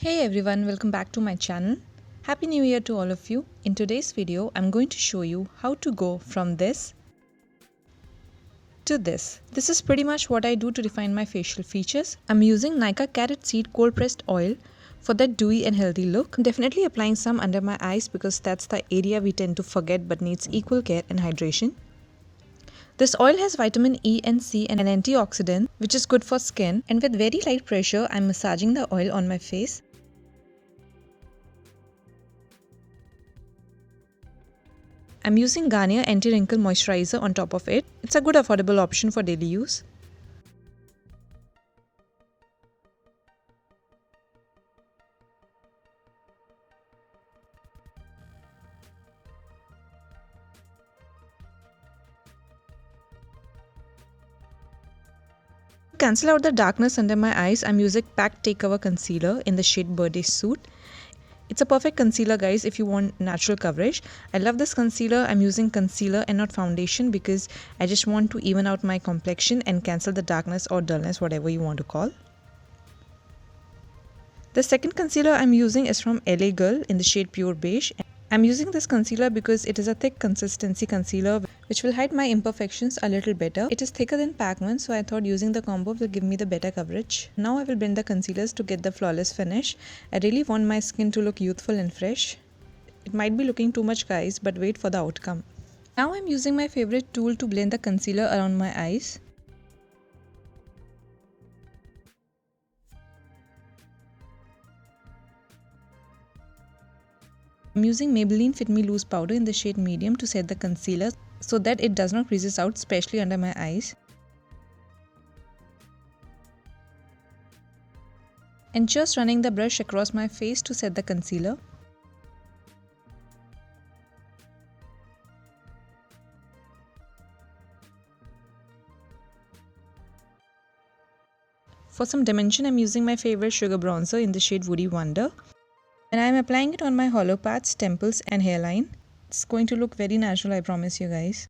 Hey everyone, welcome back to my channel. Happy New Year to all of you. In today's video, I'm going to show you how to go from this to this. This is pretty much what I do to define my facial features. I'm using Nykaa carrot seed cold pressed oil for that dewy and healthy look. I'm definitely applying some under my eyes because that's the area we tend to forget but needs equal care and hydration. This oil has vitamin E and C and an antioxidant which is good for skin, and with very light pressure I'm massaging the oil on my face. I'm using Garnier anti-wrinkle moisturizer on top of it. It's a good affordable option for daily use. To cancel out the darkness under my eyes, I'm using Packed Takeover Concealer in the shade Birthday Suit. It's a perfect concealer, guys, if you want natural coverage. I love this concealer. I'm using concealer and not foundation because I just want to even out my complexion and cancel the darkness or dullness, whatever you want to call. The second concealer I'm using is from LA Girl in the shade Pure Beige. I'm using this concealer because it is a thick consistency concealer which will hide my imperfections a little better. It is thicker than Pack 1, so I thought using the combo will give me the better coverage. Now I will blend the concealers to get the flawless finish. I really want my skin to look youthful and fresh. It might be looking too much, guys, but wait for the outcome. Now I'm using my favorite tool to blend the concealer around my eyes. I'm using Maybelline Fit Me Loose Powder in the shade Medium to set the concealer so that it does not creases out, especially under my eyes. And just running the brush across my face to set the concealer. For some dimension, I'm using my favorite sugar bronzer in the shade Woody Wonder. And I am applying it on my hollow parts, temples and hairline. It's going to look very natural, I promise you guys.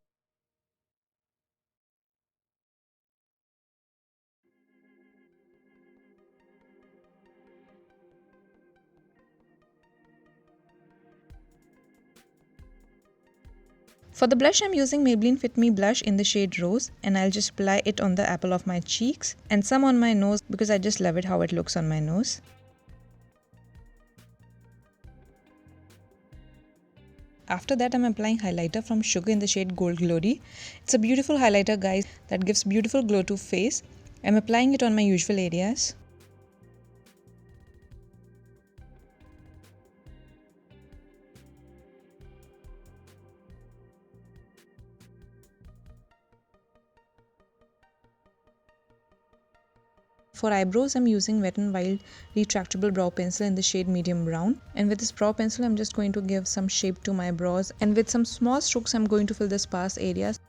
For the blush, I'm using Maybelline Fit Me blush in the shade Rose, and I'll just apply it on the apple of my cheeks and some on my nose because I just love it how it looks on my nose. After that, I'm applying highlighter from Sugar in the shade Gold Glory. It's a beautiful highlighter, guys, that gives beautiful glow to face. I'm applying it on my usual areas. For eyebrows, I'm using Wet n Wild retractable brow pencil in the shade Medium Brown. And with this brow pencil, I'm just going to give some shape to my brows. And with some small strokes, I'm going to fill the sparse areas.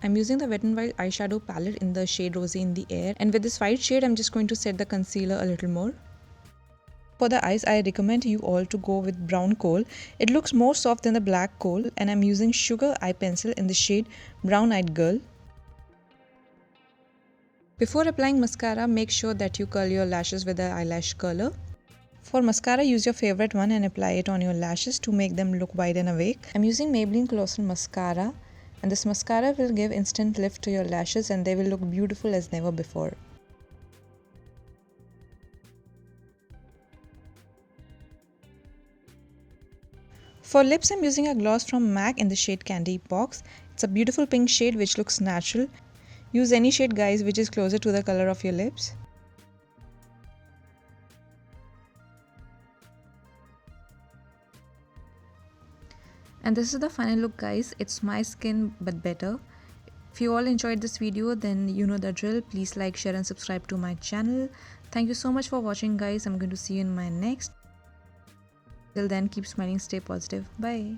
I'm using the Wet n Wild eyeshadow palette in the shade Rosy in the Air. And with this white shade, I'm just going to set the concealer a little more. For the eyes, I recommend you all to go with brown coal. It looks more soft than the black coal. And I'm using Sugar eye pencil in the shade Brown Eyed Girl. Before applying mascara, make sure that you curl your lashes with the eyelash curler. For mascara, use your favorite one and apply it on your lashes to make them look wide and awake. I'm using Maybelline Colossal Mascara, and this mascara will give instant lift to your lashes and they will look beautiful as never before. For lips, I'm using a gloss from MAC in the shade Candy Box. It's a beautiful pink shade which looks natural. Use any shade, guys, which is closer to the color of your lips. And this is the final look, guys. It's my skin but better. If you all enjoyed this video, then you know the drill. Please like, share and subscribe to my channel. Thank you so much for watching, guys. I'm going to see you in my next. Till then, keep smiling, stay positive. Bye.